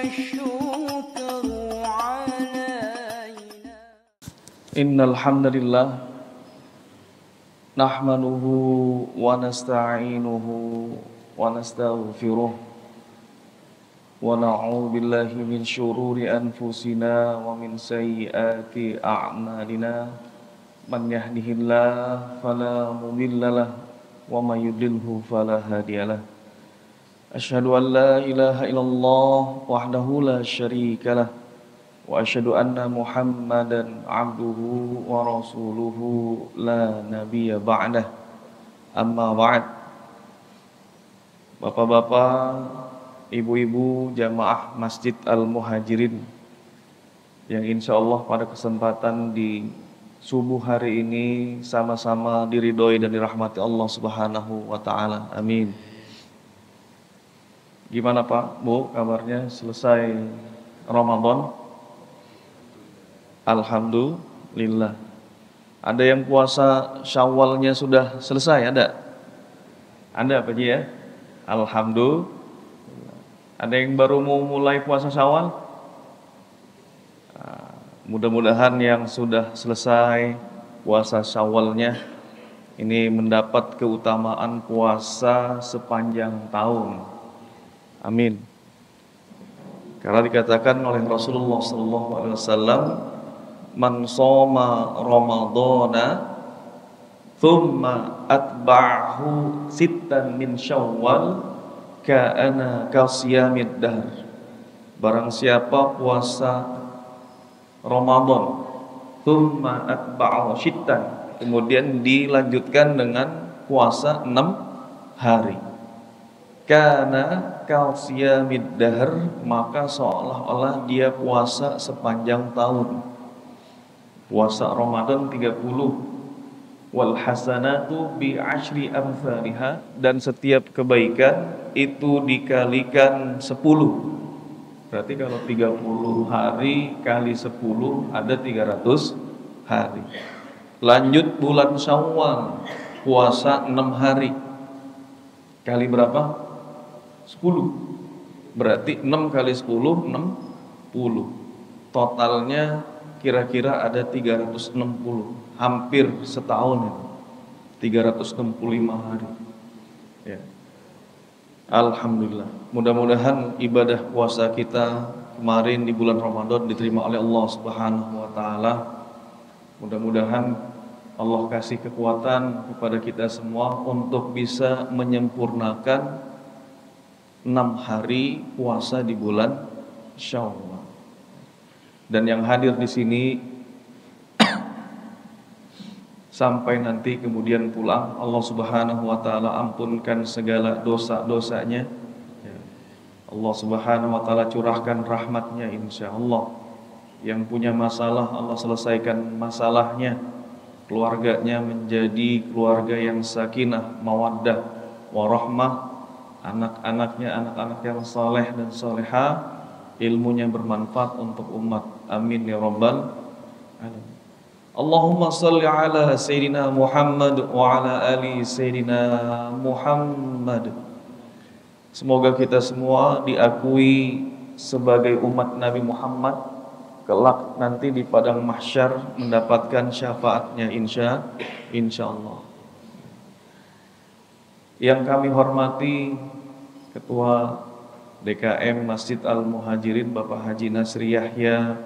الشكر علينا. إن الحمد لله نحمده ونستعينه ونستغفره ونعوذ بالله من شرور أنفسنا ومن سيئات أعمالنا من يهده الله فلا مضل له ومن يضلله فلا هادي له أشهد أن لا إله إلا الله وحده لا شريك له وأشهد أن محمدا عبده ورسوله لا نبي بعده أما بعد. Bapak-bapak, ibu-ibu jamaah Masjid Al-Muhajirin yang insya Allah pada kesempatan di subuh hari ini sama-sama diridhoi dan dirahmati Allah Subhanahu wa Ta'ala. Amin. Gimana Pak, Bu, kabarnya selesai Ramadan? Alhamdulillah. Ada yang puasa Syawalnya sudah selesai, ada? Ada Pak Ji ya? Alhamdulillah. Ada yang baru mau mulai puasa Syawal? Mudah-mudahan yang sudah selesai puasa Syawalnya ini mendapat keutamaan puasa sepanjang tahun. Amin. Karena dikatakan oleh Rasulullah SAW, man shoma Ramadana thumma atba'ahu sittan min Syawal ka'ana kasiyamid dahr. Barang siapa puasa Ramadan thumma atba'ahu sittan, kemudian dilanjutkan dengan puasa 6 hari, kana kasiyamid dahr, maka seolah-olah dia puasa sepanjang tahun. Puasa Ramadan 30, wal hasanatu bi asyri amsalihha, dan setiap kebaikan itu dikalikan 10. Berarti kalau 30 hari kali 10 ada 300 hari. Lanjut bulan Syawal, puasa 6 hari. Kali berapa? 10. Berarti 6 kali 10 60. Totalnya kira-kira ada 360, hampir setahun itu, 365 hari ya. Alhamdulillah. Mudah-mudahan ibadah puasa kita kemarin di bulan Ramadan diterima oleh Allah Subhanahu wa Ta'ala. Mudah-mudahan Allah kasih kekuatan kepada kita semua untuk bisa menyempurnakan 6 hari puasa di bulan Syawal. Dan yang hadir di sini sampai nanti kemudian pulang, Allah Subhanahu wa Ta'ala ampunkan segala dosa-dosanya. Allah Subhanahu wa Ta'ala curahkan rahmatnya insyaallah. Yang punya masalah Allah selesaikan masalahnya. Keluarganya menjadi keluarga yang sakinah, mawaddah, warahmah. Anak-anaknya anak-anak yang saleh dan salehah. Ilmunya bermanfaat untuk umat. Amin ya rabbal alamin. Allahumma salli ala Sayyidina Muhammad wa ala ali Sayyidina Muhammad. Semoga kita semua diakui sebagai umat Nabi Muhammad, kelak nanti di padang mahsyar mendapatkan syafaatnya insyaallah. Yang kami hormati Ketua DKM Masjid Al-Muhajirin Bapak Haji Nasri Yahya,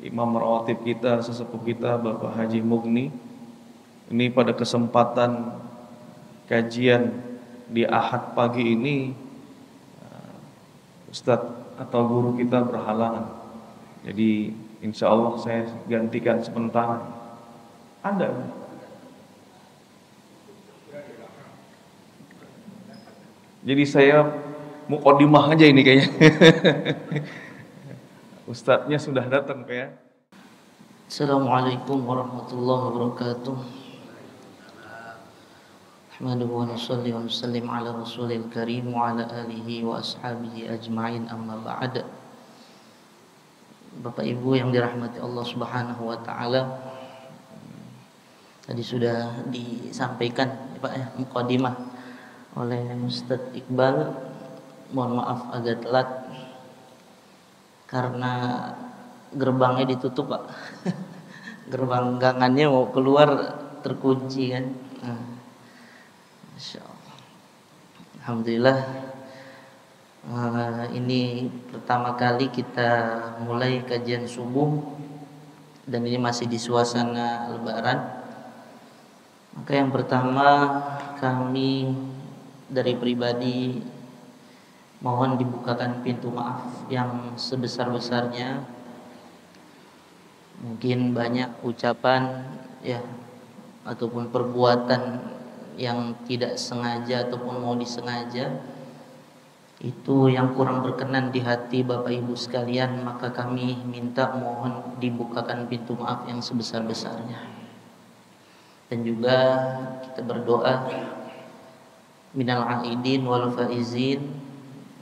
Imam rawatib kita, sesepuh kita Bapak Haji Mugni. Ini pada kesempatan kajian di Ahad pagi ini Ustadz atau guru kita berhalangan. Jadi insya Allah saya gantikan sebentar. Ada? Jadi saya muqaddimah aja ini kayaknya. Ustadznya sudah datang Pak ya. Assalamualaikum warahmatullahi wabarakatuh. Ahmadu wa nusalli wa nusallim ala rasulil karim wa ala alihi wa ashabihi ajma'in, amma ba'd. Bapak Ibu yang dirahmati Allah Subhanahu wa Ta'ala, tadi sudah disampaikan Pak ya, muqaddimah oleh Ustadz Iqbal. Mohon maaf agak telat. karena gerbangnya ditutup Pak. Gerbang gangannya mau keluar terkunci kan. Masya Allah. Alhamdulillah, ini pertama kali kita mulai kajian subuh dan ini masih di suasana lebaran. Maka yang pertama, kami dari pribadi mohon dibukakan pintu maaf yang sebesar-besarnya. Mungkin banyak ucapan ya ataupun perbuatan yang tidak sengaja ataupun mau disengaja itu yang kurang berkenan di hati Bapak Ibu sekalian, maka kami minta mohon dibukakan pintu maaf yang sebesar-besarnya. Dan juga kita berdoa minal aidin wal faizin,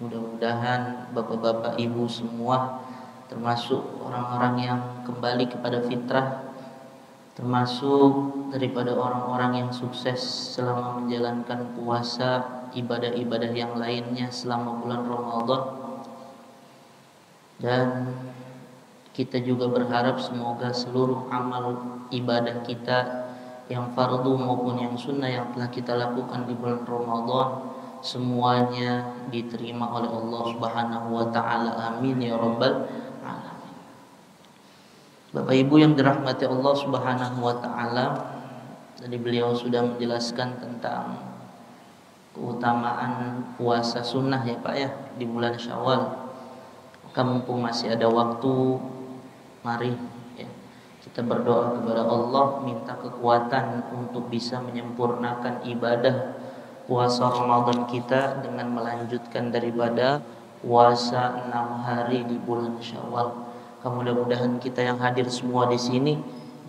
mudah-mudahan Bapak-bapak Ibu semua termasuk orang-orang yang kembali kepada fitrah, termasuk daripada orang-orang yang sukses selama menjalankan puasa, ibadah-ibadah yang lainnya selama bulan Ramadan. Dan kita juga berharap semoga seluruh amal ibadah kita yang fardu maupun yang sunnah yang telah kita lakukan di bulan Ramadan semuanya diterima oleh Allah Subhanahu wa taala. Amin ya rabbal alamin. Bapak Ibu yang dirahmati Allah Subhanahu wa taala, tadi beliau sudah menjelaskan tentang keutamaan puasa sunnah ya Pak ya di bulan Syawal. Maka mumpung masih ada waktu, mari ya, kita berdoa kepada Allah minta kekuatan untuk bisa menyempurnakan ibadah puasa Ramadan kita dengan melanjutkan daripada puasa 6 hari di bulan Syawal. Mudah-mudahan kita yang hadir semua di sini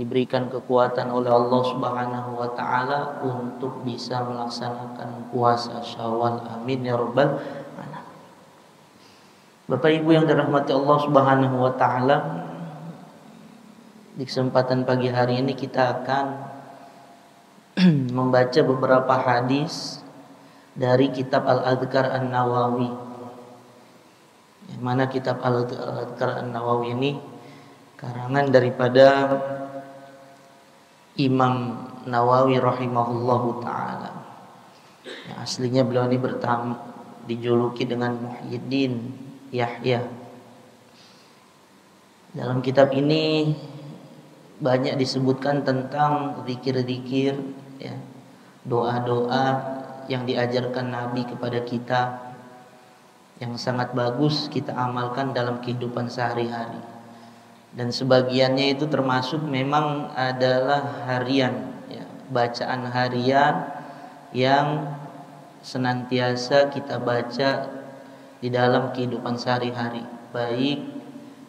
diberikan kekuatan oleh Allah Subhanahu wa taala untuk bisa melaksanakan puasa Syawal. Amin ya rabbal alamin. Bapak Ibu yang dirahmati Allah Subhanahu wa taala, di kesempatan pagi hari ini kita akan membaca beberapa hadis dari kitab Al-Adhkar An-Nawawi. Yang mana kitab Al-Adhkar An-Nawawi ini karangan daripada Imam Nawawi rahimahullahu ta'ala. Yang aslinya beliau ini dijuluki dengan Muhyiddin Yahya. Dalam kitab ini banyak disebutkan tentang zikir-zikir ya, doa-doa yang diajarkan Nabi kepada kita yang sangat bagus kita amalkan dalam kehidupan sehari-hari. Dan sebagiannya itu termasuk memang adalah harian ya, bacaan harian yang senantiasa kita baca di dalam kehidupan sehari-hari, baik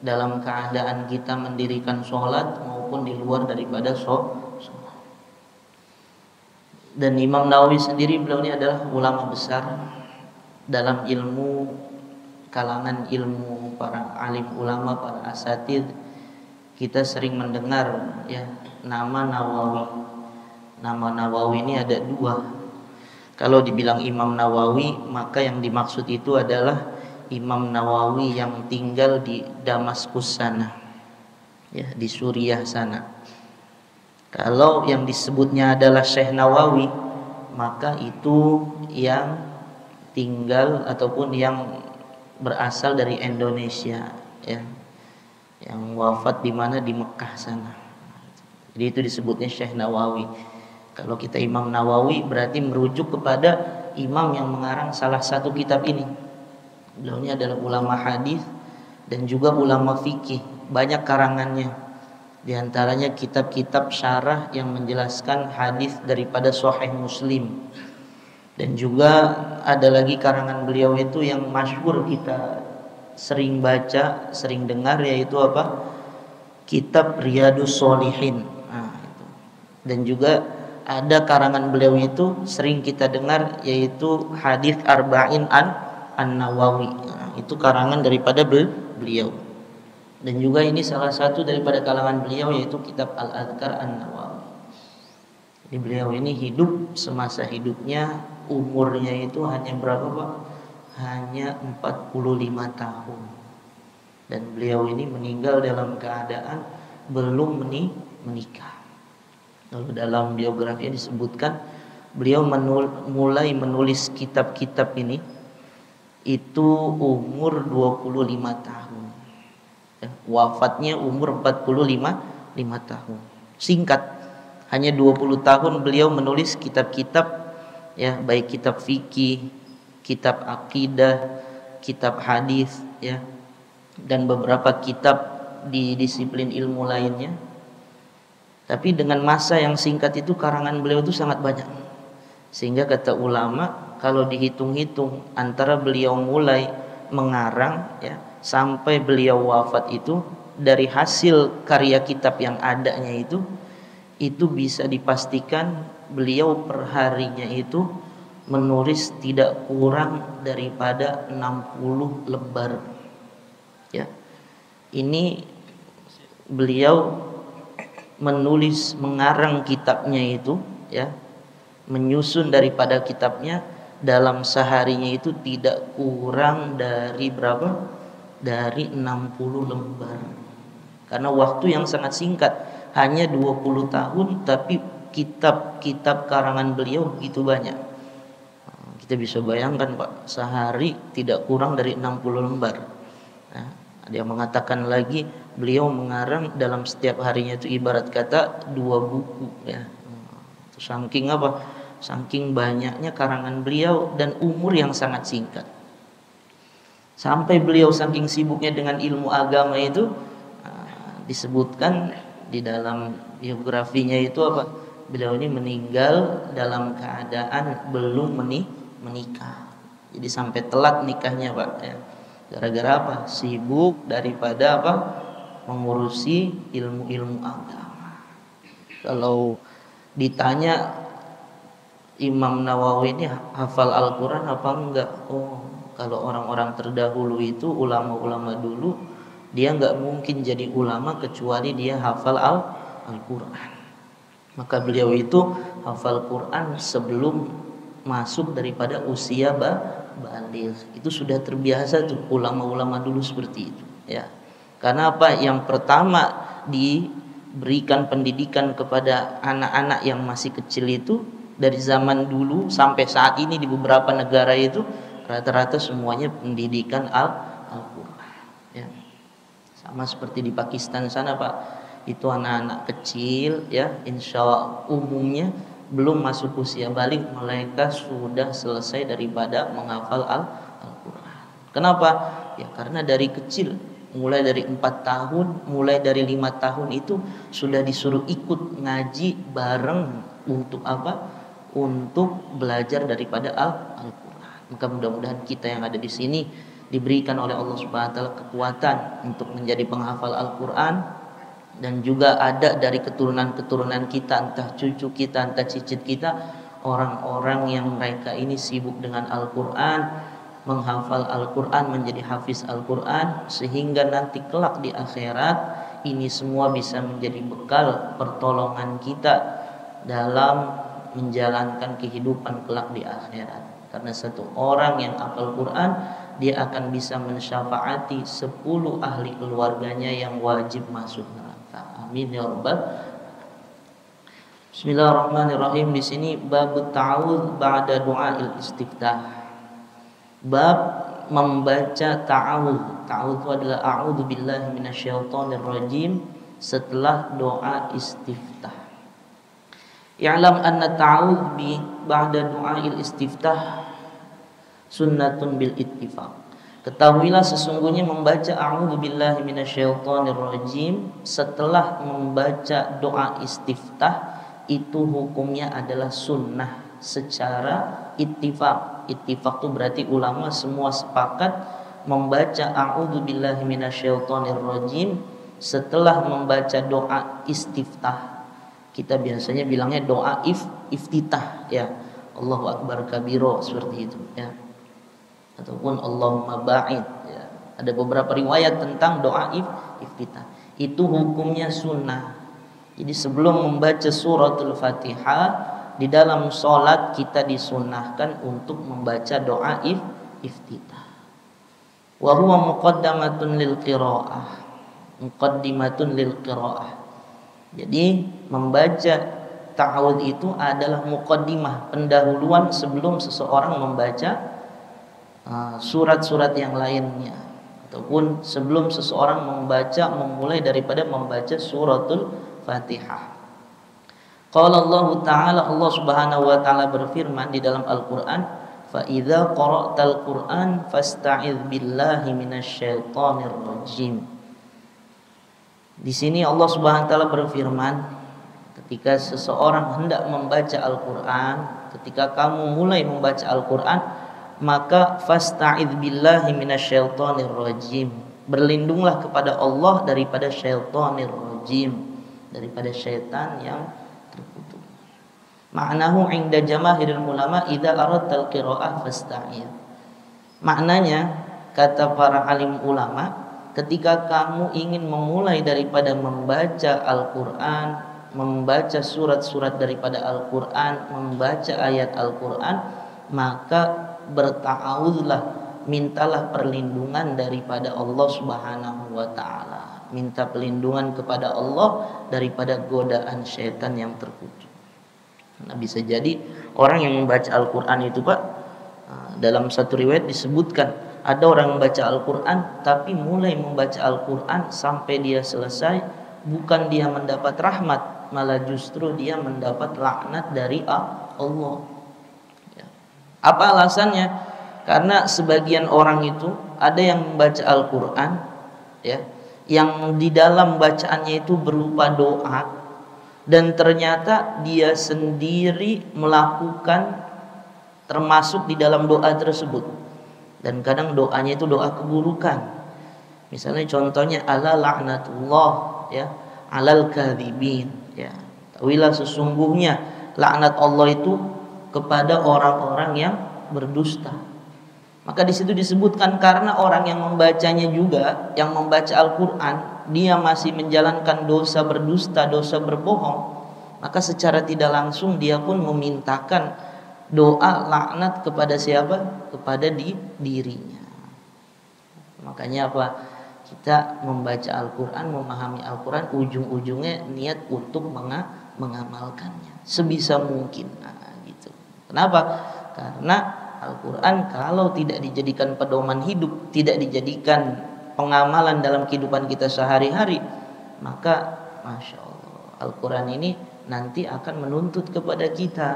dalam keadaan kita mendirikan sholat maupun di luar daripada sholat. Dan Imam Nawawi sendiri, beliau ini adalah ulama besar dalam ilmu, kalangan ilmu para alim ulama, para asatidz. Kita sering mendengar ya nama Nawawi. Nama Nawawi ini ada 2. Kalau dibilang Imam Nawawi, maka yang dimaksud itu adalah Imam Nawawi yang tinggal di Damaskus sana, ya di Suriah sana. Kalau yang disebutnya adalah Syekh Nawawi, maka itu yang tinggal ataupun yang berasal dari Indonesia, ya, yang wafat di mana di Mekah sana. Jadi itu disebutnya Syekh Nawawi. Kalau kita Imam Nawawi berarti merujuk kepada imam yang mengarang salah satu kitab ini. Beliau ini adalah ulama hadis dan juga ulama fikih, banyak karangannya. Di antaranya kitab-kitab syarah yang menjelaskan hadis daripada Sahih Muslim. Dan juga ada lagi karangan beliau itu yang masyhur kita sering baca, sering dengar, yaitu apa? Kitab Riyadhus Shalihin. Nah, itu. Dan juga ada karangan beliau itu sering kita dengar, yaitu hadis Arba'in An-Nawawi. Nah, itu karangan daripada beliau. Dan juga ini salah satu daripada kalangan beliau, yaitu kitab Al-Adhkar An-Nawawi. Jadi beliau ini hidup semasa hidupnya, umurnya itu hanya berapa Pak? Hanya 45 tahun. dan beliau ini meninggal dalam keadaan belum menikah. Lalu dalam biografinya disebutkan beliau mulai menulis kitab-kitab ini itu umur 25 tahun. Ya, wafatnya umur 45 tahun. Singkat, hanya 20 tahun beliau menulis kitab-kitab, ya, baik kitab fikih, kitab akidah, kitab hadis, ya, dan beberapa kitab di disiplin ilmu lainnya. Tapi dengan masa yang singkat itu karangan beliau itu sangat banyak. Sehingga kata ulama, kalau dihitung-hitung antara beliau mulai mengarang, ya, sampai beliau wafat itu, dari hasil karya kitab yang adanya itu bisa dipastikan beliau perharinya itu menulis tidak kurang daripada 60 lembar. Ya. Ini beliau menulis, mengarang kitabnya itu, ya, menyusun daripada kitabnya dalam seharinya itu tidak kurang dari berapa? Dari 60 lembar. Karena waktu yang sangat singkat, hanya 20 tahun, tapi kitab-kitab karangan beliau begitu banyak. Kita bisa bayangkan Pak, sehari tidak kurang dari 60 lembar. Nah, ada yang mengatakan lagi beliau mengarang dalam setiap harinya itu ibarat kata 2 buku, ya. Saking apa? Saking banyaknya karangan beliau dan umur yang sangat singkat. Sampai beliau saking sibuknya dengan ilmu agama itu, disebutkan di dalam biografinya itu apa? Beliau ini meninggal dalam keadaan belum menikah. Jadi sampai telat nikahnya Pak, ya. Gara-gara apa? Sibuk daripada apa? Mengurusi ilmu-ilmu agama. Kalau ditanya Imam Nawawi ini hafal Al-Quran apa enggak? Oh, kalau orang-orang terdahulu itu, ulama-ulama dulu, dia enggak mungkin jadi ulama kecuali dia hafal Al-Quran. Maka beliau itu hafal Quran sebelum masuk daripada usia baligh. Itu sudah terbiasa tuh ulama-ulama dulu seperti itu, ya. Karena apa? Yang pertama diberikan pendidikan kepada anak-anak yang masih kecil itu dari zaman dulu sampai saat ini di beberapa negara itu rata-rata semuanya pendidikan Al-Quran, ya. Sama seperti di Pakistan sana Pak, itu anak-anak kecil, ya, insya Allah umumnya belum masuk usia baligh mereka sudah selesai daripada menghafal Al-Quran. Kenapa? Ya karena dari kecil, mulai dari 4 tahun, mulai dari 5 tahun itu sudah disuruh ikut ngaji bareng. Untuk apa? Untuk belajar daripada Al-Quran. Maka mudah-mudahan kita yang ada di sini diberikan oleh Allah Subhanahu wa taala kekuatan untuk menjadi penghafal Al-Quran, dan juga ada dari keturunan-keturunan kita, entah cucu kita, entah cicit kita, orang-orang yang mereka ini sibuk dengan Al-Quran, menghafal Al-Quran, menjadi hafiz Al-Quran, sehingga nanti kelak di akhirat ini semua bisa menjadi bekal pertolongan kita dalam menjalankan kehidupan kelak di akhirat. Karena satu orang yang hafal Quran, dia akan bisa mensyafaati 10 ahli keluarganya yang wajib masuk neraka. Amin ya rabbal. Bismillahirrahmanirrahim. Di sini bab ta'awudz ba'da du'ail istiftah. Bab membaca ta'awudz. Ta'awudz itu adalah a'udzu billahi minasyaitonir rajim setelah doa istiftah. I'lam anna ta'awudz bi ba'da du'ail istiftah sunnatun bil ittifaq. Ketahuilah sesungguhnya membaca a'udzu billahi minasyaitonir rajim setelah membaca doa istiftah itu hukumnya adalah sunnah secara ittifaq. Ittifaq itu berarti ulama semua sepakat membaca a'udzu billahi minasyaitonir rajim setelah membaca doa istiftah. Kita biasanya bilangnya doa iftitah, ya. Allahu akbar kabiro seperti itu, ya. Ataupun Allahumma ba'id, ya. Ada beberapa riwayat tentang doa iftitah. Itu hukumnya sunnah. Jadi sebelum membaca suratul Fatihah di dalam sholat kita disunnahkan untuk membaca doa iftitah. Wa huwa muqaddamatun lil qiraah. Muqaddimatun lil qiraah. Jadi membaca ta'awudz itu adalah muqaddimah, pendahuluan sebelum seseorang membaca surat-surat yang lainnya, ataupun sebelum seseorang memulai daripada membaca suratul Fatihah. Qala Allah Ta'ala, Allah Subhanahu wa taala berfirman di dalam Al-Qur'an, fa idza qara'tal Qur'an fasta'idz billahi minasyaitonir rajim. Di sini Allah Subhanahu wa taala berfirman, ketika seseorang hendak membaca Al-Qur'an, ketika kamu mulai membaca Al-Qur'an, maka fasta'idz billahi minasyaitonir rajim. Berlindunglah kepada Allah daripada syaitonir rajim, daripada syaitan yang terkutuk. Ma'nahu 'inda jamaahiril ulama idza aradtal qira'ah fasta'idz. Maknanya kata para alim ulama, ketika kamu ingin memulai daripada membaca Al-Qur'an, membaca surat-surat daripada Al-Qur'an, membaca ayat Al-Qur'an, maka berta'awudzlah, mintalah perlindungan daripada Allah Subhanahu wa taala. Minta perlindungan kepada Allah daripada godaan syaitan yang terkutuk. Nah, bisa jadi orang yang membaca Al-Qur'an itu, Pak, dalam satu riwayat disebutkan ada orang membaca Al-Qur'an tapi mulai membaca Al-Qur'an sampai dia selesai, bukan dia mendapat rahmat, malah justru dia mendapat laknat dari Allah. Apa alasannya? Karena sebagian orang itu ada yang membaca Al-Qur'an, ya, yang di dalam bacaannya itu berupa doa, dan ternyata dia sendiri melakukan termasuk di dalam doa tersebut. Dan kadang doanya itu doa keburukan. Misalnya contohnya ala la'natullah, ya, alal kadzibin, ya. Tahuilah sesungguhnya laknat Allah itu kepada orang-orang yang berdusta. Maka di situ disebutkan karena orang yang membacanya juga, yang membaca Al-Qur'an, dia masih menjalankan dosa berdusta, dosa berbohong, maka secara tidak langsung dia pun memintakan doa laknat kepada siapa? Kepada dirinya. Makanya apa? Kita membaca Al-Qur'an, memahami Al-Qur'an, ujung-ujungnya niat untuk mengamalkannya sebisa mungkin. Nah, gitu. Kenapa? Karena Al-Qur'an kalau tidak dijadikan pedoman hidup, tidak dijadikan pengamalan dalam kehidupan kita sehari-hari, maka Masya Allah, Al-Qur'an ini nanti akan menuntut kepada kita.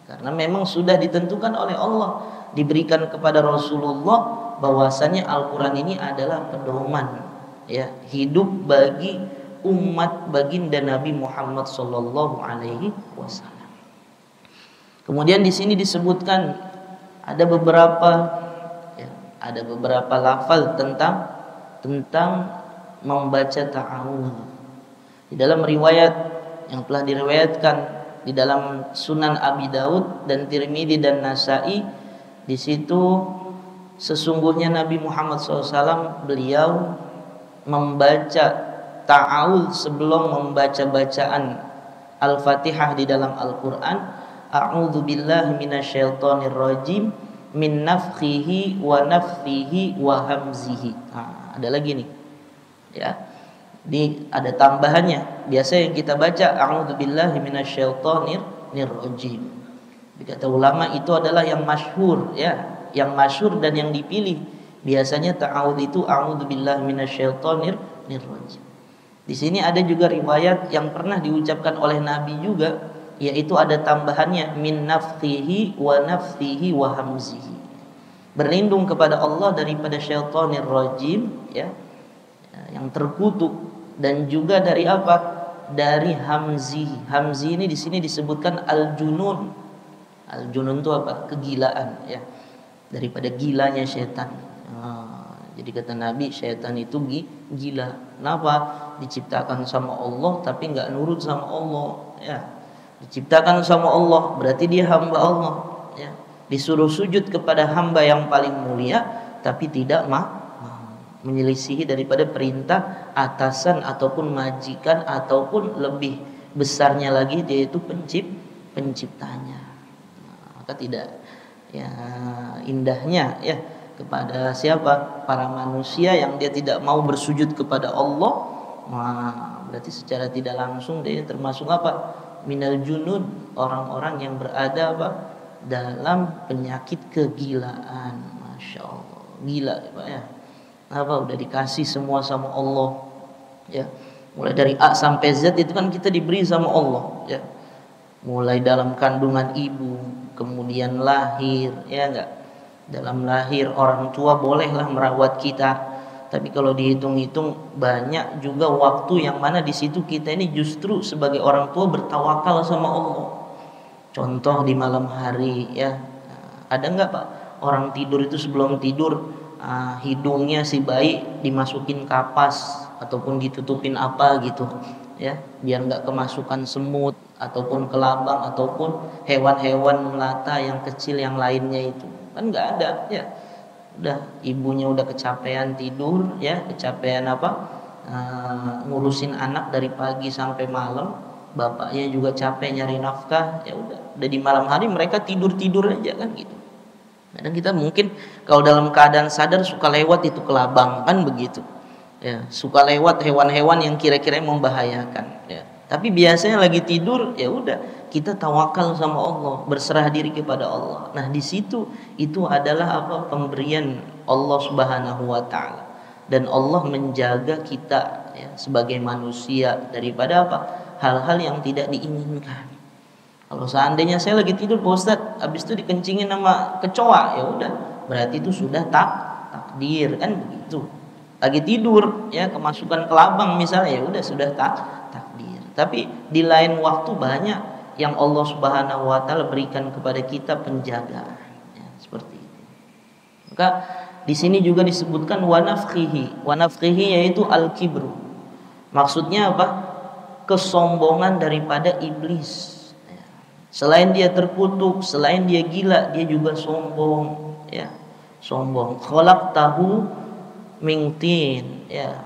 Karena memang sudah ditentukan oleh Allah, diberikan kepada Rasulullah bahwasanya Al-Qur'an ini adalah pedoman, ya, hidup bagi umat baginda Nabi Muhammad sallallahu alaihi wasallam. Kemudian di sini disebutkan ada beberapa lafal tentang membaca ta'awudz. Di dalam riwayat yang telah diriwayatkan di dalam Sunan Abi Daud dan Tirmidzi dan Nasa'i, di situ sesungguhnya Nabi Muhammad SAW beliau membaca ta'awudz sebelum membaca bacaan Al-Fatihah di dalam Al-Qur'an. A'udzu billahi minasyaitonir rajim min nafthihi wa nafthihi wa hamzihi. Ada lagi nih. Ya. Ada tambahannya. Biasa yang kita baca a'udzubillahi minasyaitonir rajim. Kata ulama itu adalah yang masyhur, ya, yang masyhur dan yang dipilih. Biasanya ta'awudz itu a'udzubillahi minasyaitonir rajim. Di sini ada juga riwayat yang pernah diucapkan oleh Nabi juga, yaitu ada tambahannya min nafthihi wa nafthihi wa hamzihi. Berlindung kepada Allah daripada syaitonir rajim, ya, yang terkutuk, dan juga dari apa? Dari hamzi. Hamzi ini di sini disebutkan al-junun. Al-junun itu apa? Kegilaan, ya. Daripada gilanya syaitan. Jadi kata Nabi, syaitan itu gila. Kenapa? Diciptakan sama Allah tapi enggak nurut sama Allah, ya. Diciptakan sama Allah berarti dia hamba Allah, ya. Disuruh sujud kepada hamba yang paling mulia tapi tidak menyelisihi daripada perintah atasan ataupun majikan ataupun lebih besarnya lagi yaitu penciptanya. Maka tidak, ya, indahnya, ya, kepada siapa? Para manusia yang dia tidak mau bersujud kepada Allah, nah, berarti secara tidak langsung dia termasuk apa? Minal junud, orang-orang yang berada apa? Dalam penyakit kegilaan. Masya Allah, gila ya Pak ya. Apa udah dikasih semua sama Allah ya, mulai dari A sampai Z itu kan kita diberi sama Allah ya, mulai dalam kandungan ibu, kemudian lahir ya enggak. Dalam lahir orang tua bolehlah merawat kita, tapi kalau dihitung-hitung banyak juga waktu yang mana di situ kita ini justru sebagai orang tua bertawakal sama Allah. Contoh di malam hari ya, ada enggak Pak orang tidur itu sebelum tidur hidungnya si bayi dimasukin kapas ataupun ditutupin apa gitu ya, biar enggak kemasukan semut ataupun kelabang ataupun hewan-hewan melata yang kecil yang lainnya itu. Kan nggak ada ya, udah ibunya udah kecapean tidur ya, kecapean ngurusin anak dari pagi sampai malam, bapaknya juga capek nyari nafkah, ya udah di malam hari mereka tidur aja kan gitu. Kadang kita mungkin kalau dalam keadaan sadar suka lewat itu kelabang kan begitu ya, suka lewat hewan-hewan yang kira-kira membahayakan ya. Tapi biasanya lagi tidur ya udah kita tawakal sama Allah, berserah diri kepada Allah. Nah di situ itu adalah pemberian Allah Subhanahu Wa Taala, dan Allah menjaga kita ya, sebagai manusia daripada hal-hal yang tidak diinginkan. Kalau seandainya saya lagi tidur Pak Ustadz, habis itu dikencingin sama kecoa, ya udah berarti itu sudah takdir kan begitu. Lagi tidur ya kemasukan kelabang misalnya, ya udah sudah takdir. Tapi di lain waktu banyak yang Allah Subhanahu Wa Taala berikan kepada kita penjagaan ya, seperti itu. Maka di sini juga disebutkan wanafkhihi yaitu al-kibru. Maksudnya apa? Kesombongan daripada iblis. Selain dia terkutuk, selain dia gila, dia juga sombong ya. Sombong. Khalaqtahu min tin ya.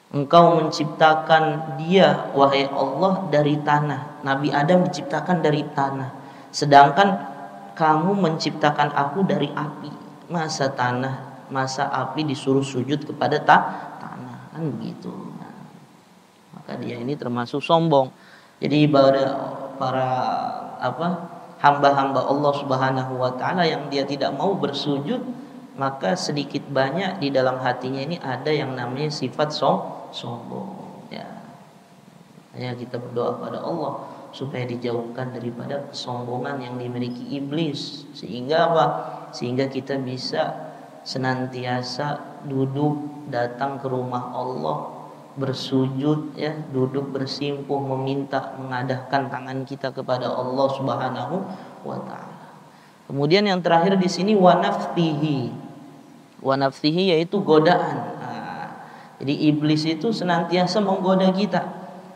Engkau menciptakan dia wahai Allah dari tanah. Nabi Adam diciptakan dari tanah, sedangkan kamu menciptakan aku dari api. Masa api disuruh sujud kepada tanah kan begitu. Nah, maka dia ini termasuk sombong. Jadi para hamba-hamba Allah Subhanahu Wa Taala yang dia tidak mau bersujud, maka sedikit banyak di dalam hatinya ini ada yang namanya sifat sombong ya. Hanya kita berdoa pada Allah supaya dijauhkan daripada kesombongan yang dimiliki iblis, sehingga sehingga kita bisa senantiasa duduk datang ke rumah Allah, bersujud ya, duduk bersimpuh meminta, mengadahkan tangan kita kepada Allah Subhanahu Wa Taala. Kemudian yang terakhir di sini wanafsihi yaitu godaan. Jadi iblis itu senantiasa menggoda kita,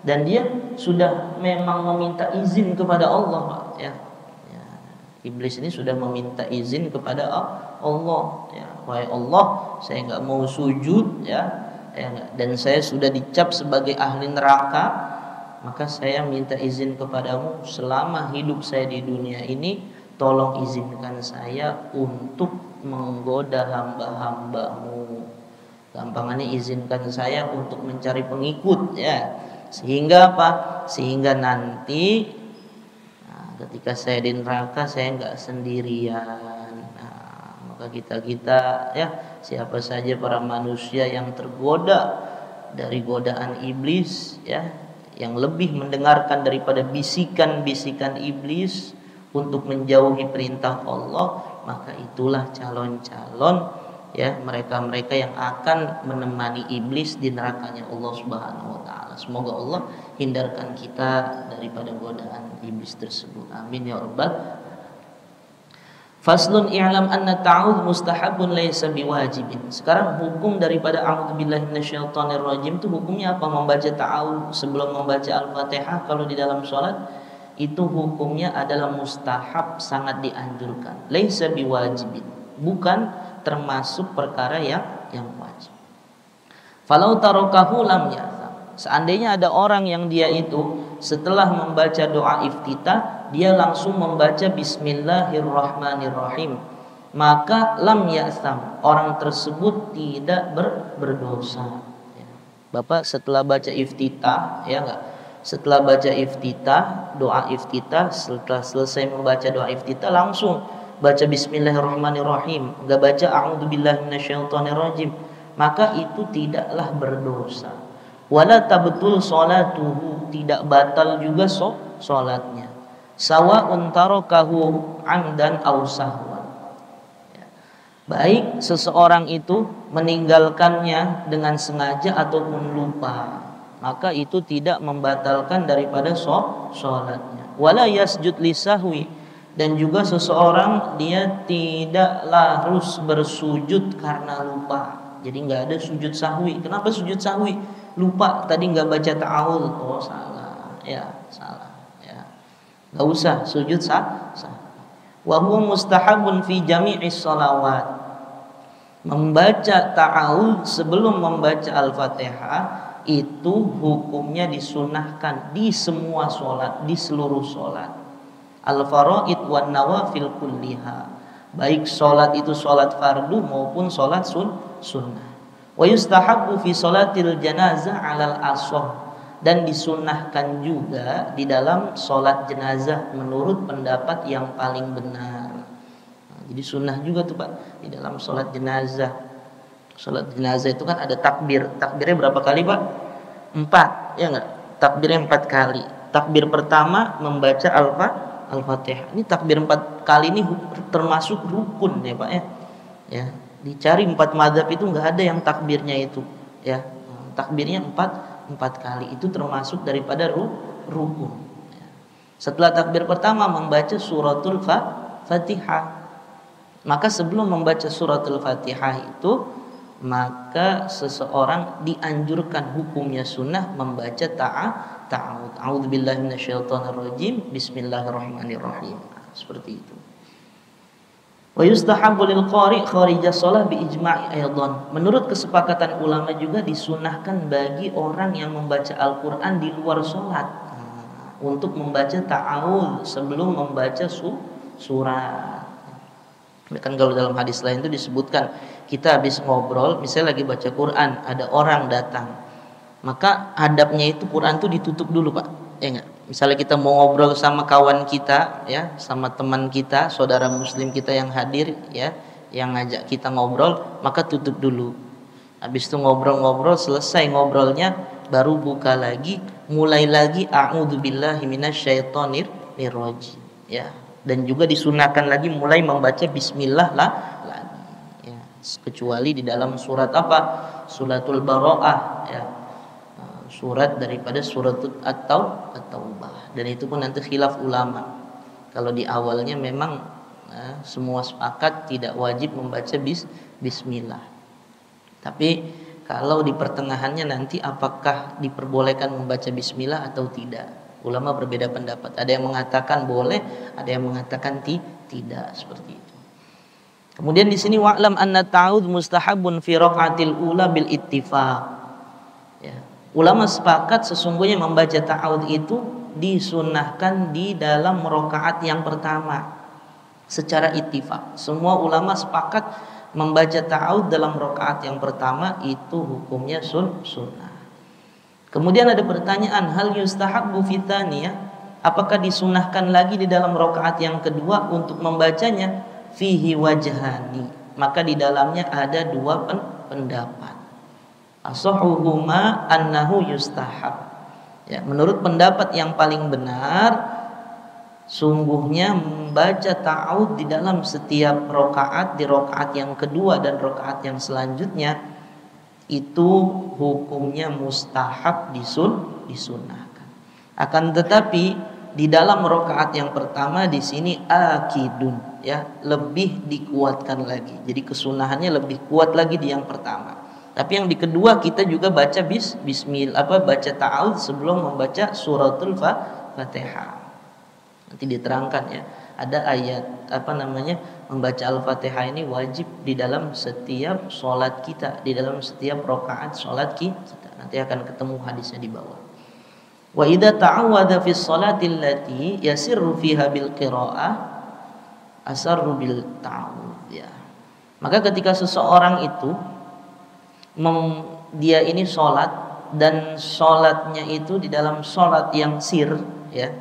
dan dia sudah memang meminta izin kepada Allah Pak ya. Iblis ini sudah meminta izin kepada Allah ya, wahai Allah saya nggak mau sujud ya, dan saya sudah dicap sebagai ahli neraka, maka saya minta izin kepadamu selama hidup saya di dunia ini, tolong izinkan saya untuk menggoda hamba-hambamu. Gampangannya izinkan saya untuk mencari pengikut ya, sehingga sehingga nanti ketika saya di neraka saya nggak sendirian. Maka kita ya, siapa saja para manusia yang tergoda dari godaan iblis ya, yang lebih mendengarkan daripada bisikan-bisikan iblis untuk menjauhi perintah Allah, maka itulah calon-calon ya, mereka-mereka yang akan menemani iblis di nerakanya Allah Subhanahu Wa Taala. Semoga Allah hindarkan kita daripada godaan iblis tersebut. Amin ya rabbal. Faslun i'lam anna ta'awudz mustahabun laysa biwajibin. Sekarang hukum daripada a'udzubillahi minasyaitonir rajim itu hukumnya apa? Membaca ta'awudz sebelum membaca Al-Fatihah kalau di dalam salat itu hukumnya adalah mustahab, sangat dianjurkan. Laysa biwajibin, bukan termasuk perkara yang wajib. Falau tarakahu lam ya'tham. Seandainya ada orang yang dia itu setelah membaca doa iftitah dia langsung membaca bismillahirrahmanirrahim, maka lam ya'tham, orang tersebut tidak berdosa. Ya. Bapak setelah baca iftitah, ya enggak? Setelah baca iftitah, doa iftitah, setelah selesai membaca doa iftitah langsung baca bismillahirrahmanirrahim, enggak baca a'udzubillahi minasyaitonirrajim, maka itu tidaklah berdosa. Wala tabtul salatuhu, tidak batal juga salatnya. Sawa'un tarakahu amdan aw sahwan. Baik seseorang itu meninggalkannya dengan sengaja ataupun lupa, maka itu tidak membatalkan daripada salatnya. Wala yasjud lisahwi, dan juga seseorang dia tidaklah harus bersujud karena lupa. Jadi nggak ada sujud sahwi. Kenapa sujud sahwi? Lupa tadi nggak baca ta'awudz. Oh salah, ya salah, ya nggak usah sujud sah. Wa huwa mustahabun fi jami'is shalawat. Membaca ta'awudz sebelum membaca al-fatihah itu hukumnya disunahkan di semua sholat, di seluruh sholat. Al-faraid wan nawafil kulliha, baik sholat itu sholat fardu maupun sholat sunnah. Wa yustahabbu fi sholatil janazah alal ashah, dan disunnahkan juga di dalam sholat jenazah menurut pendapat yang paling benar. Jadi sunnah juga tuh Pak di dalam sholat jenazah. Sholat jenazah itu kan ada takbir. Takbirnya berapa kali Pak? 4, ya enggak? Takbirnya 4 kali. Takbir pertama membaca Al-Fatihah. Ini takbir 4 kali ini termasuk rukun ya Pak ya. Ya, dicari 4 mazhab itu enggak ada yang takbirnya itu, ya. Takbirnya 4 kali itu termasuk daripada rukun. Ya. Setelah takbir pertama membaca suratul Fatihah. Maka sebelum membaca suratul Fatihah itu, maka seseorang dianjurkan hukumnya sunnah membaca ta'awudz. A'udzubillahi minasyaitonirrajim, bismillahirrahmanirrahim. Seperti itu. Wa yustahabbu lil qari' kharija shalah bi ijma'i aidan. Menurut kesepakatan ulama juga disunahkan bagi orang yang membaca Al-Qur'an di luar salat untuk membaca ta'awudz sebelum membaca surat. Kan kalau dalam hadis lain itu disebutkan, kita habis ngobrol, misalnya lagi baca Quran, ada orang datang, maka hadapnya itu Quran itu ditutup dulu Pak, ya enggak? Misalnya kita mau ngobrol sama kawan kita, ya, sama teman kita, saudara muslim kita yang hadir, ya, yang ngajak kita ngobrol, maka tutup dulu. Habis itu ngobrol-ngobrol, selesai ngobrolnya, baru buka lagi, mulai lagi a'udzubillahi minasyaitonirrajim, ya. Dan juga disunahkan lagi mulai membaca bismillah lagi, ya. Kecuali di dalam surat apa? Suratul Bara'ah, ya. Surat daripada surat At-Taubah. Dan itu pun nanti khilaf ulama. Kalau di awalnya memang semua sepakat tidak wajib membaca bismillah. Tapi kalau di pertengahannya nanti apakah diperbolehkan membaca bismillah atau tidak? Ulama berbeda pendapat. Ada yang mengatakan boleh, ada yang mengatakan tidak, seperti itu. Kemudian di sini wa'lam anna ta'awudz mustahabun fi raq'atil ula bil ittifaq. Ya. Ulama sepakat sesungguhnya membaca ta'awudz itu disunnahkan di dalam rakaat yang pertama secara ittifaq. Semua ulama sepakat membaca ta'awudz dalam rakaat yang pertama itu hukumnya sunnah. Kemudian ada pertanyaan, hal yustahabbu fi tsaniyah, apakah disunahkan lagi di dalam rakaat yang kedua untuk membacanya? Fihi wajhani, maka di dalamnya ada 2 pendapat. Asahuhuma annahu yustahab. Ya, menurut pendapat yang paling benar, sungguhnya membaca ta'awudz di dalam setiap rakaat, di rakaat yang kedua dan rakaat yang selanjutnya itu hukumnya mustahab, disunahkan. Akan tetapi di dalam rakaat yang pertama di sini akidun, ya, lebih dikuatkan lagi. Jadi kesunahannya lebih kuat lagi di yang pertama. Tapi yang di kedua kita juga baca baca ta'awudz sebelum membaca suratul Fatihah. Nanti diterangkan, ya. Ada ayat membaca Al-Fatihah ini wajib di dalam setiap sholat kita, di dalam setiap rakaat sholat kita. Nanti akan ketemu hadisnya di bawah. Wa idza ta'awwadha fi sholati allati yasirru fiha bil qira'ah asarru bil ta'awudz. ya. Maka ketika seseorang itu dia ini sholat dan sholatnya itu di dalam sholat yang sir, ya,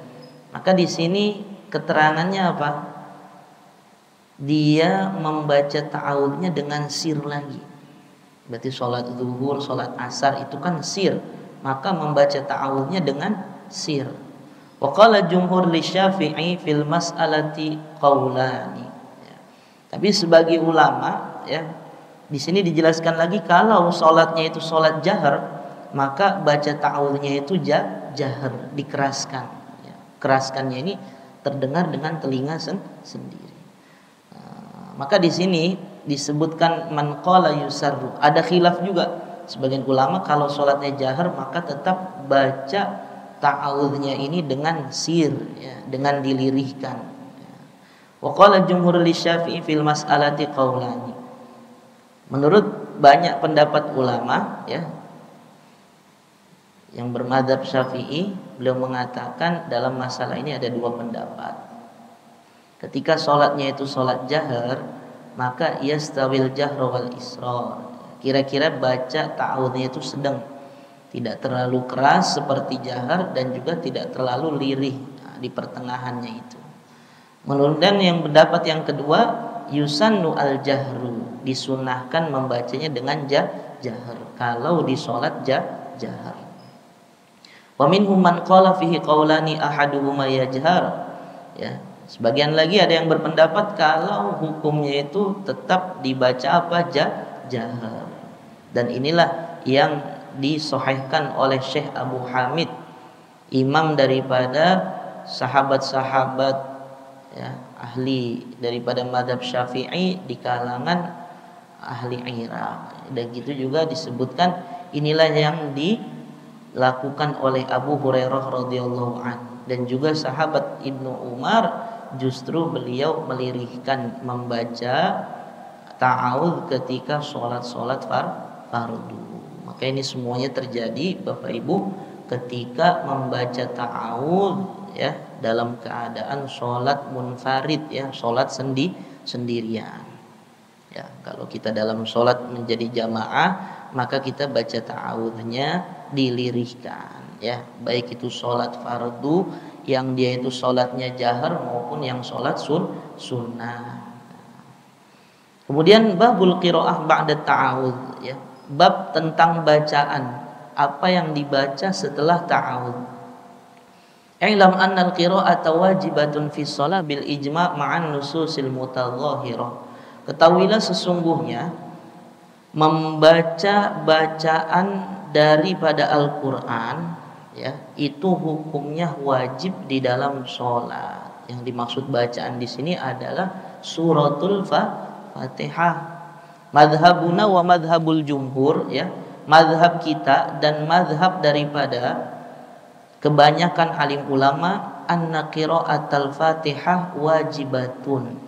maka di sini keterangannya apa? Dia membaca ta'awudnya dengan sir lagi. Berarti sholat zuhur, sholat asar itu kan sir, maka membaca ta'awudnya dengan sir. Wa qala jumhur li Syafi'i fil mas'alati qaulani. Ya. Tapi sebagai ulama, ya, di sini dijelaskan lagi kalau sholatnya itu sholat jahar, maka baca ta'awudnya itu jahar, dikeraskan. Ya. Keraskannya ini terdengar dengan telinga sendiri. Maka di sini disebutkan man qala yusarru. Ada khilaf juga sebagian ulama kalau sholatnya jahar maka tetap baca ta'awudnya ini dengan sir, ya, dengan dilirihkan. Wa qala jumhur li Syafi'i fil mas'alati qaulani. Menurut banyak pendapat ulama, ya, yang bermadzhab Syafi'i, beliau mengatakan dalam masalah ini ada dua pendapat. Ketika sholatnya itu sholat jahar, maka yastawil jahra wal israr. Kira-kira baca ta'awudnya itu sedang, tidak terlalu keras seperti jahar dan juga tidak terlalu lirih, di pertengahannya itu. Menurut dan yang pendapat yang kedua, yusannu al jahru, disunahkan membacanya dengan jahar kalau di sholat jahar. Wa minhum man qala fihi qaulani ahaduhuma yajhar, ya. Sebagian lagi ada yang berpendapat kalau hukumnya itu tetap dibaca apa? Jahar. Dan inilah yang disahihkan oleh Syekh Abu Hamid, imam daripada sahabat-sahabat, ya, ahli daripada mazhab Syafi'i di kalangan ahli Iraq. Dan gitu juga disebutkan inilah yang dilakukan oleh Abu Hurairah radhiyallahu anhu dan juga sahabat Ibnu Umar. Justru beliau melirihkan membaca ta'awudz ketika sholat fardu. Maka ini semuanya terjadi Bapak Ibu ketika membaca ta'awudz, ya, dalam keadaan sholat munfarid, ya, sholat sendirian. Ya, kalau kita dalam sholat menjadi jamaah, maka kita baca ta'awudznya dilirihkan, ya, baik itu sholat fardu yang dia itu sholatnya jahar maupun yang sholat sunnah. Kemudian babul qiraah ba'da ta'awudz, ya, bab tentang bacaan, apa yang dibaca setelah ta'awudz. I'lam anna al-qira'ata wajibatun fi shalah bil ijma' ma'an nususil mutadhahirah. Ketahuilah sesungguhnya membaca bacaan daripada Al-Qur'an, ya, itu hukumnya wajib di dalam sholat. Yang dimaksud bacaan di sini adalah suratul Fatihah. Madhabuna wa madhabul jumhur, ya, madhab kita dan madhab daripada kebanyakan alim ulama, anna qira'atul Fatihah wajibatun.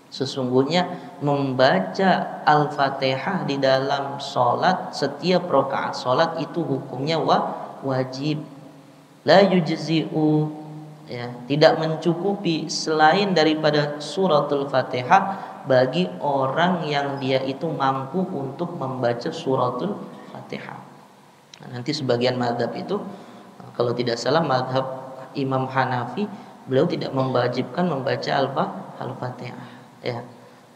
Sesungguhnya membaca Al-Fatihah di dalam sholat, setiap rakaat sholat itu hukumnya wajib. La yujzi'u, ya, tidak mencukupi selain daripada suratul Fatihah bagi orang yang dia itu mampu untuk membaca suratul Fatihah. Nah, nanti sebagian mazhab itu, kalau tidak salah mazhab Imam Hanafi, beliau tidak mewajibkan membaca Al-Fatihah, ya.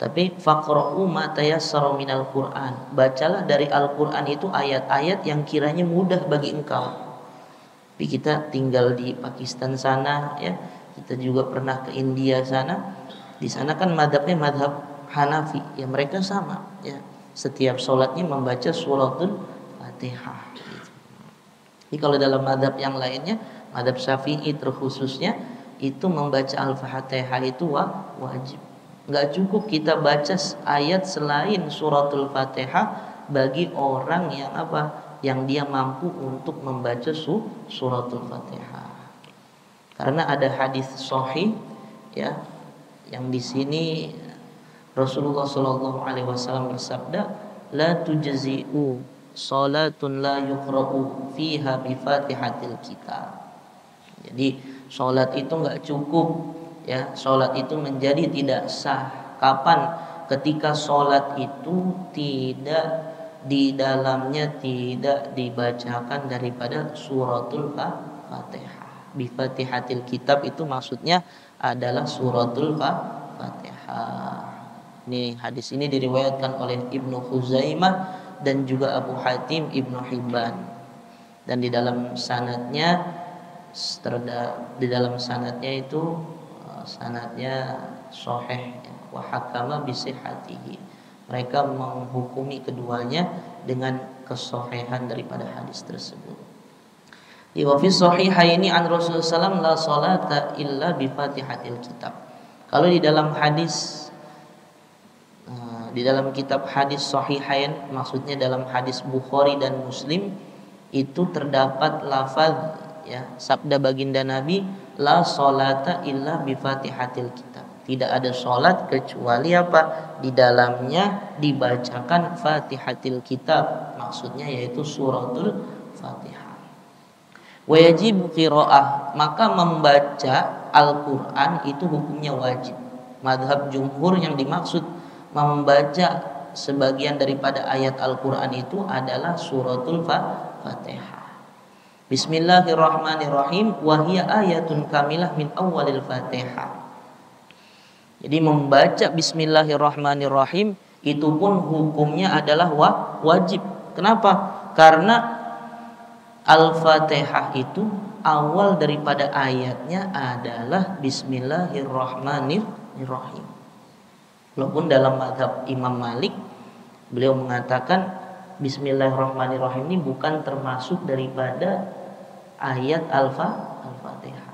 Tapi faqra'u ma tayassara minal Qur'an. Bacalah dari Al-Qur'an itu ayat-ayat yang kiranya mudah bagi engkau. Tapi kita tinggal di Pakistan sana, ya. Kita juga pernah ke India sana. Di sana kan madhabnya madhab Hanafi, ya, mereka sama, ya. Setiap sholatnya membaca suratul Fatihah. Jadi kalau dalam madhab yang lainnya, madhab Syafi'i terkhususnya, itu membaca Al-Fatihah itu wajib. Enggak cukup kita baca ayat selain suratul Fatihah bagi orang yang apa? Yang dia mampu untuk membaca suratul Fatihah. Karena ada hadis sahih, ya, yang di sini Rasulullah sallallahu alaihi wasallam bersabda, la tujzi'u salatun la yuqra'u fiha bi Fatihatil kitab. Jadi salat itu enggak cukup, ya, salat itu menjadi tidak sah. Kapan? ketika sholat itu tidak di dalamnya tidak dibacakan daripada suratul Fatihah. Bi Fatihatil kitab itu maksudnya adalah suratul Fatihah. Ini hadis ini diriwayatkan oleh Ibnu Khuzaimah dan juga Abu Hatim Ibnu Hibban. Dan di dalam sanadnya itu sanadnya sahih wa hakama bi sihhatihi. Mereka menghukumi keduanya dengan kesahihan daripada hadis tersebut. Wa fi sahihaini an Rasulullah sallallahu la salata illa bi Fatihatil kitab. Kalau di dalam hadis di dalam kitab hadis sahihain, maksudnya dalam hadis Bukhari dan Muslim, itu terdapat lafaz ya, sabda baginda Nabi, la salata illa bi Fatihatil kitab. Tidak ada salat kecuali apa? Di dalamnya dibacakan Fatihatil kitab, maksudnya yaitu suratul Fatihah. Wa yajibu qiraah, maka membaca Al-Qur'an itu hukumnya wajib. Mazhab jumhur yang dimaksud membaca sebagian daripada ayat Al-Qur'an itu adalah suratul Fatihah. Bismillahirrahmanirrahim wa hiya ayatun kamilah min awwalil Fatihah. Jadi membaca Bismillahirrahmanirrahim itu pun hukumnya adalah wajib. Kenapa? Karena Al-Fatihah itu awal daripada ayatnya adalah Bismillahirrahmanirrahim. Walaupun dalam mazhab Imam Malik beliau mengatakan Bismillahirrahmanirrahim ini bukan termasuk daripada ayat Al-Fatihah.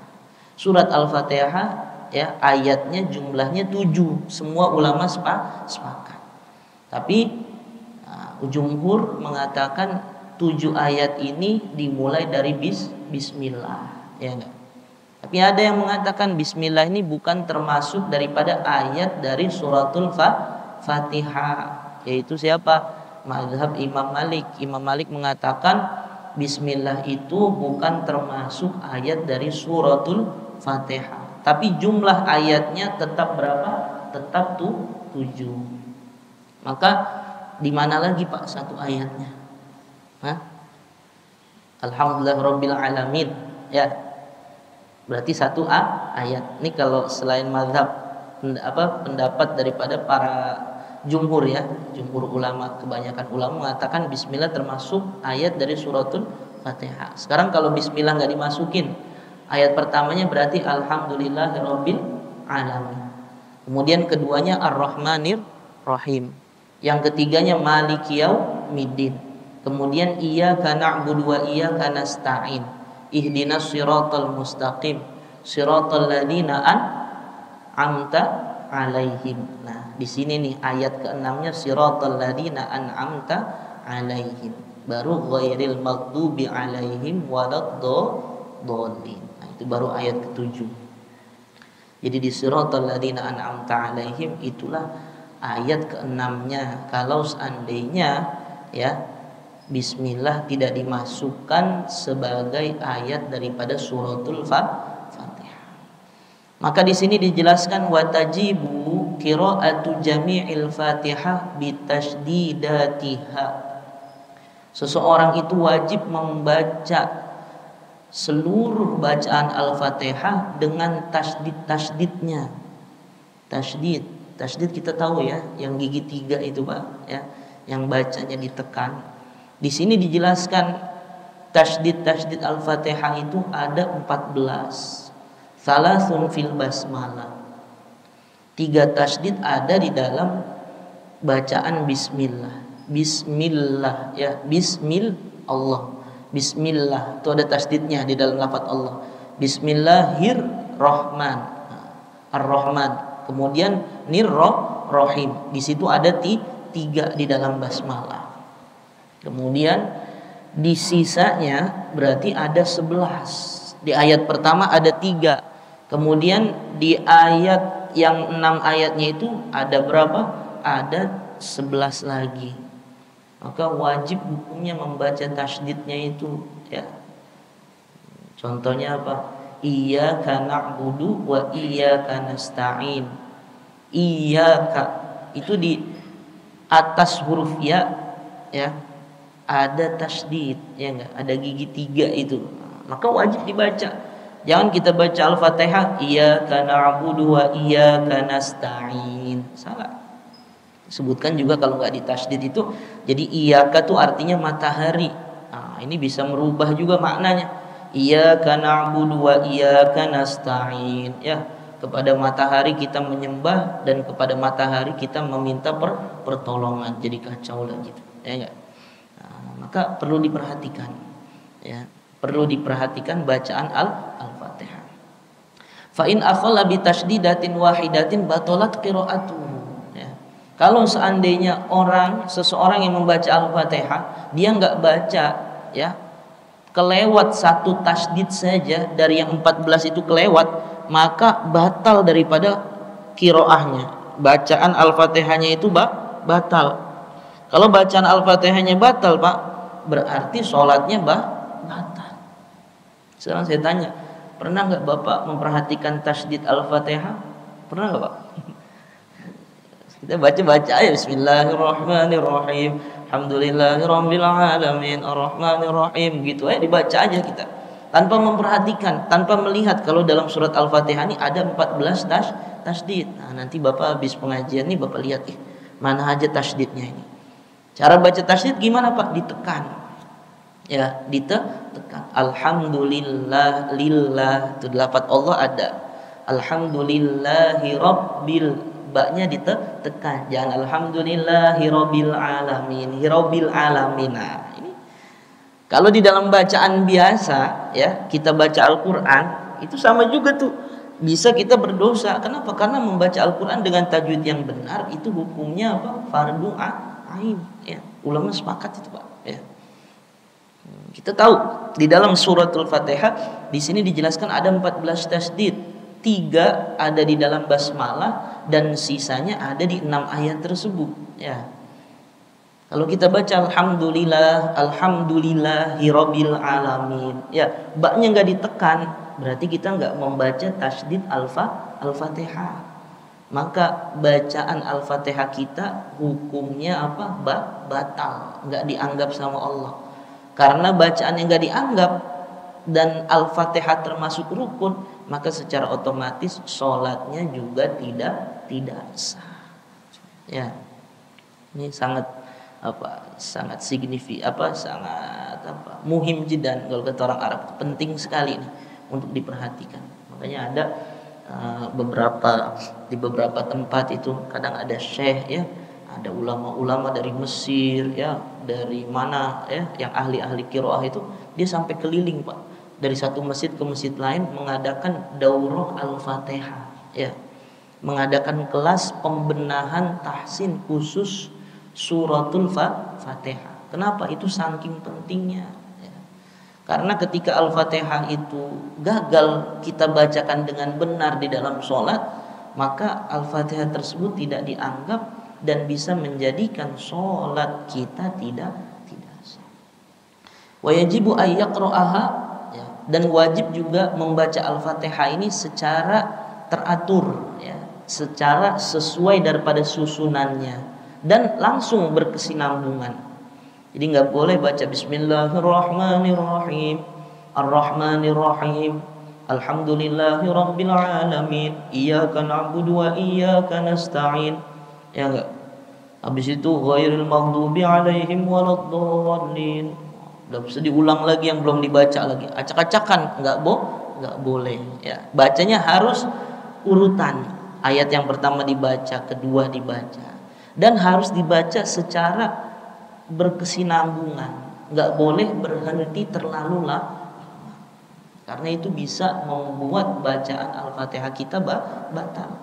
Surat Al-Fatihah ya, ayatnya jumlahnya 7. Semua ulama sepakat. Tapi jumhur mengatakan 7 ayat ini dimulai dari bismillah, ya enggak? Tapi ada yang mengatakan bismillah ini bukan termasuk daripada ayat dari suratul Fatihah, yaitu siapa? Mazhab Imam Malik. Imam Malik mengatakan bismillah itu bukan termasuk ayat dari suratul Fatihah. Tapi jumlah ayatnya tetap berapa? Tetap 7. Maka di mana lagi Pak satu ayatnya? Alhamdulillahirabbil alamin. Ya. Berarti satu ayat. Ini kalau selain mazhab pendapat daripada para jumhur ya, jumhur ulama, kebanyakan ulama mengatakan bismillah termasuk ayat dari suratul Fatihah. Sekarang kalau bismillah enggak dimasukin, ayat pertamanya berarti alhamdulillahirabbil alamin. Kemudian keduanya ar-rahmanir rahim. Yang ketiganya maliki yaumiddin. Kemudian iyyaka na'budu wa iyyaka nasta'in. Ihdinas siratal mustaqim. Siratal ladzina an'amta 'alaihim. Nah, di sini nih ayat ke-6-nya siratal ladzina an'amta 'alaihim. Baru ghairil maghdubi 'alaihim waladdallin. Itu baru ayat ke-7. Jadi di siratal ladzina an'amta 'alaihim itulah ayat ke-6-nya. Kalau seandainya ya bismillah tidak dimasukkan sebagai ayat daripada suratul Fatihah. Maka di sini dijelaskan wa tajibu qira'atu jami'il Fatihah bitasydidatiha. Seseorang itu wajib membaca seluruh bacaan Al-Fatihah dengan tasydid-tasydidnya. Tasydid kita tahu ya, yang gigi 3 itu Pak, ya, yang bacanya ditekan. Di sini dijelaskan tasydid Al-Fatihah itu ada 14. Salasun fil basmalah. 3 tasydid ada di dalam bacaan bismillah. Bismillah ya, bismillah. Bismillah itu ada tasydidnya di dalam lafaz Allah. Bismillahirrahman. Ar-Rahman. Kemudian Nirrahim. Di situ ada 3 di dalam basmalah. Kemudian di sisanya berarti ada 11. Di ayat pertama ada 3. Kemudian di ayat yang 6 ayatnya itu ada berapa? Ada 11 lagi. Maka wajib hukumnya membaca tasydidnya itu ya. Contohnya apa? Iyyaka na'budu wa iyyaka nasta'in. Iyyaka itu di atas huruf ya ada tasdid, ya enggak, ada gigi 3 itu, maka wajib dibaca. Jangan kita baca Al-Fatihah iyyaka na'budu wa iyyaka nasta'in, salah. Sebutkan juga kalau nggak ditasdid itu, jadi iyyaka tuh artinya matahari. Nah, ini bisa merubah juga maknanya. Iyyaka na'budu wa iyyaka nasta'in, ya, kepada matahari kita menyembah dan kepada matahari kita meminta pertolongan. Jadi kacau lah gitu, ya enggak? Nah, maka perlu diperhatikan, ya, perlu diperhatikan bacaan Al-Fatihah. Fa in akhalla bi tasdidatin wahidatin batalat qira'atuhu. Kalau seandainya seseorang yang membaca Al-Fatihah, dia nggak baca, ya, kelewat satu tasdid saja dari yang 14 itu kelewat, maka batal daripada qiraahnya. Bacaan Al-Fatihahnya itu batal. Kalau bacaan Al-Fatihahnya batal, Pak, berarti sholatnya batal. Sekarang saya tanya, pernah nggak Bapak memperhatikan tasdid Al-Fatihah? Pernah nggak, Pak? Kita baca aja bismillahirrahmanirrahim, alhamdulillahirabbil alamin, arrahmanirrahim, gitu aja dibaca aja kita. Tanpa memperhatikan, tanpa melihat kalau dalam surat Al-Fatihah ini ada 14 tasdid. Nah, nanti Bapak habis pengajian nih Bapak lihat mana aja tasdidnya ini. Cara baca tasdid gimana, Pak? Ditekan. Ya, ditekan. Alhamdulillah lillah, itu lafaz Allah ada. Alhamdulillahi rabbil, baknya ditekan, jangan alhamdulillahirabbil alamin, hirabbil alamin. Nah, ini kalau di dalam bacaan biasa, ya, kita baca Al-Qur'an itu sama juga tuh, bisa kita berdosa. Kenapa? Karena membaca Al-Qur'an dengan tajwid yang benar itu hukumnya apa? Fardu ain, ya. Ulama sepakat itu, Pak, ya. Kita tahu di dalam suratul Fatihah di sini dijelaskan ada 14 tasdid. 3 ada di dalam basmalah dan sisanya ada di 6 ayat tersebut, ya. Kalau kita baca alhamdulillahirabbil alamin, ya, baknya enggak ditekan, berarti kita enggak membaca tasdid Al-Fatihah. Maka bacaan Al-Fatihah kita hukumnya apa? Batal, enggak dianggap sama Allah. Karena bacaan yang enggak dianggap dan Al-Fatihah termasuk rukun, maka secara otomatis sholatnya juga tidak sah. Ya, ini sangat muhim jidan kalau kata orang Arab, penting sekali nih untuk diperhatikan. Makanya ada di beberapa tempat itu kadang ada syekh, ya, ada ulama-ulama dari Mesir, ya, dari mana, ya, yang ahli-ahli qiraah itu dia sampai keliling, Pak, dari satu masjid ke masjid lain mengadakan daurah Al-Fatihah, ya, mengadakan kelas pembenahan tahsin khusus suratul Fatihah. Kenapa? Itu saking pentingnya, ya. Karena ketika Al-Fatihah itu gagal kita bacakan dengan benar di dalam sholat, maka Al-Fatihah tersebut tidak dianggap dan bisa menjadikan sholat kita tidak sah. Wa yajibu ay yaqra'aha, dan wajib juga membaca Al-Fatihah ini secara teratur, ya, secara sesuai daripada susunannya dan langsung berkesinambungan. Jadi nggak boleh baca Bismillahirrahmanirrahim, Ar-Rahmanirrahim, Alhamdulillahirabbil alamin, Iyyaka na'budu wa iyyaka nasta'in, ya enggak. Habis itu ghairil maghdubi 'alaihim waladdallin. Udah bisa diulang lagi yang belum dibaca lagi, acak-acakan, nggak boleh, ya. Bacanya harus urutan, ayat yang pertama dibaca, kedua dibaca, dan harus dibaca secara berkesinambungan, nggak boleh berhenti terlalu lama, karena itu bisa membuat bacaan Al-Fatihah kita batal.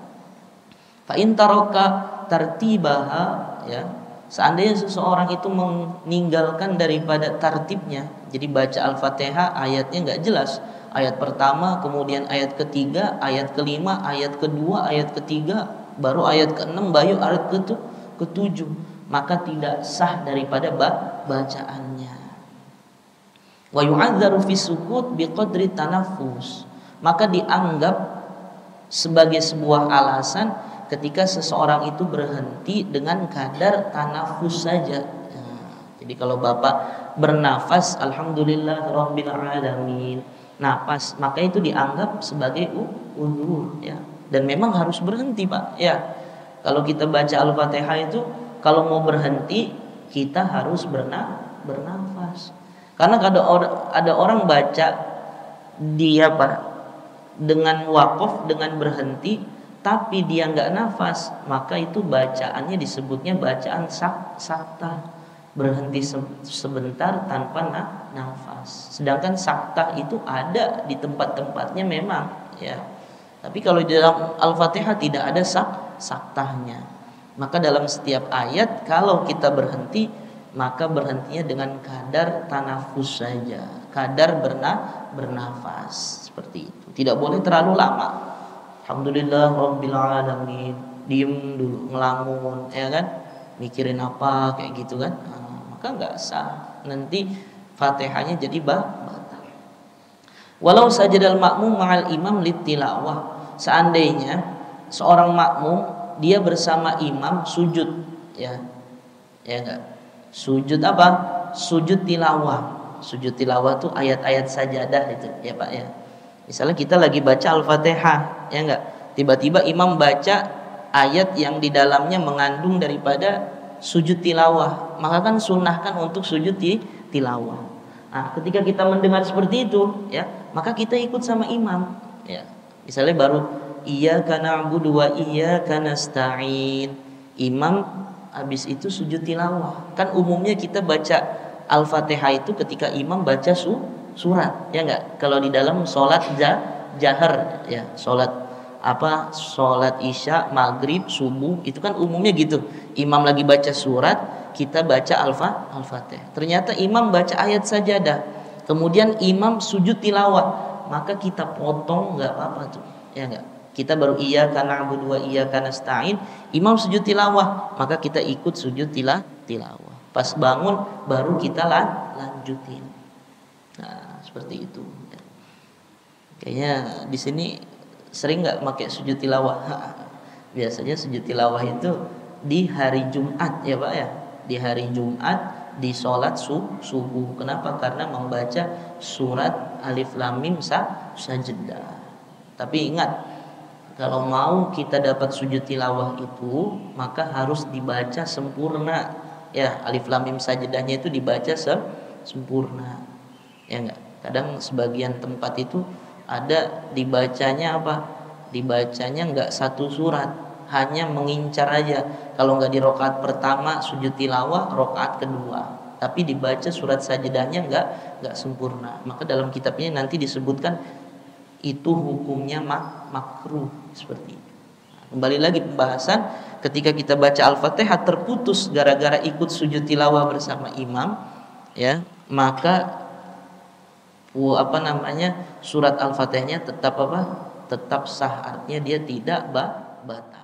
Fa in taraka tartibaha, ya, seandainya seseorang itu meninggalkan daripada tartibnya, jadi baca Al-Fatihah ayatnya nggak jelas, ayat pertama, kemudian ayat ketiga, ayat kelima, ayat kedua, ayat ketiga, baru ayat ke-6, baru ayat ke-7, maka tidak sah daripada bacaannya. Wa yu'adzaru fi sukut biqadri tanaffus, maka dianggap sebagai sebuah alasan ketika seseorang itu berhenti dengan kadar tanafus saja. Jadi kalau Bapak bernafas, alhamdulillah rabbil alamin, nafas, maka itu dianggap sebagai uzur ya. Dan memang harus berhenti, Pak. Ya. Kalau kita baca Al-Fatihah itu kalau mau berhenti kita harus bernafas. Karena ada orang baca dia Pak dengan wakaf, dengan berhenti, tapi dia nggak nafas, maka itu bacaannya disebutnya bacaan sakta. Berhenti sebentar tanpa nafas. Sedangkan sakta itu ada di tempat-tempatnya memang ya. Tapi kalau di dalam Al-Fatihah tidak ada saktahnya. Maka dalam setiap ayat kalau kita berhenti, maka berhentinya dengan kadar tanafus saja, kadar bernafas seperti itu. Tidak boleh terlalu lama. Alhamdulillah rabbil alamin, diem dulu, ngelamun ya kan, mikirin apa kayak gitu kan. Maka nggak sah, nanti Fatihahnya jadi batal. Walau sajadal makmum ma'al imam litilawah, seandainya seorang makmum dia bersama imam sujud ya enggak, sujud apa? Sujud tilawah. Sujud tilawah tuh ayat-ayat sajadah itu ya Pak ya. Misalnya kita lagi baca Al-Fatihah ya enggak, tiba-tiba imam baca ayat yang di dalamnya mengandung daripada sujud tilawah, maka kan sunnahkan untuk sujud tilawah. Nah, ketika kita mendengar seperti itu, ya, maka kita ikut sama imam. Ya, misalnya baru iyyaka na'budu wa iyyaka nasta'in. Imam habis itu sujud tilawah. Kan umumnya kita baca Al-Fatihah itu ketika imam baca surat, ya enggak? Kalau di dalam sholat jahar, ya, sholat Isya, maghrib, subuh, itu kan umumnya gitu. Imam lagi baca surat, kita baca Al-Fatihah. Ternyata imam baca ayat sajadah, kemudian imam sujud tilawah, maka kita potong, nggak apa-apa tuh, ya nggak? Kita baru iyyaka na'budu wa iyyaka nasta'in, imam sujud tilawah, maka kita ikut sujud tilawah. Pas bangun baru kita lanjutin. Nah, seperti itu. Kayaknya di sini sering nggak pakai sujud tilawah? Biasanya sujud tilawah itu di hari Jumat ya Pak ya. Di hari Jumat di sholat subuh. Kenapa? Karena membaca surat Alif Lam Mim Sajdah. Tapi ingat, kalau mau kita dapat sujud tilawah itu, maka harus dibaca sempurna. Ya, Alif Lam Mim Sajdahnya itu dibaca sempurna. Ya enggak? Kadang sebagian tempat itu ada dibacanya apa? Dibacanya enggak satu surat, hanya mengincar aja. Kalau enggak di rakaat pertama sujud tilawah, rakaat kedua, tapi dibaca surat sajdahnya enggak sempurna. Maka dalam kitabnya nanti disebutkan itu hukumnya makruh seperti itu. Kembali lagi pembahasan, ketika kita baca Al-Fatihah terputus gara-gara ikut sujud tilawah bersama imam, ya, maka surat Al-Fatihahnya tetap sah, artinya dia tidak batal.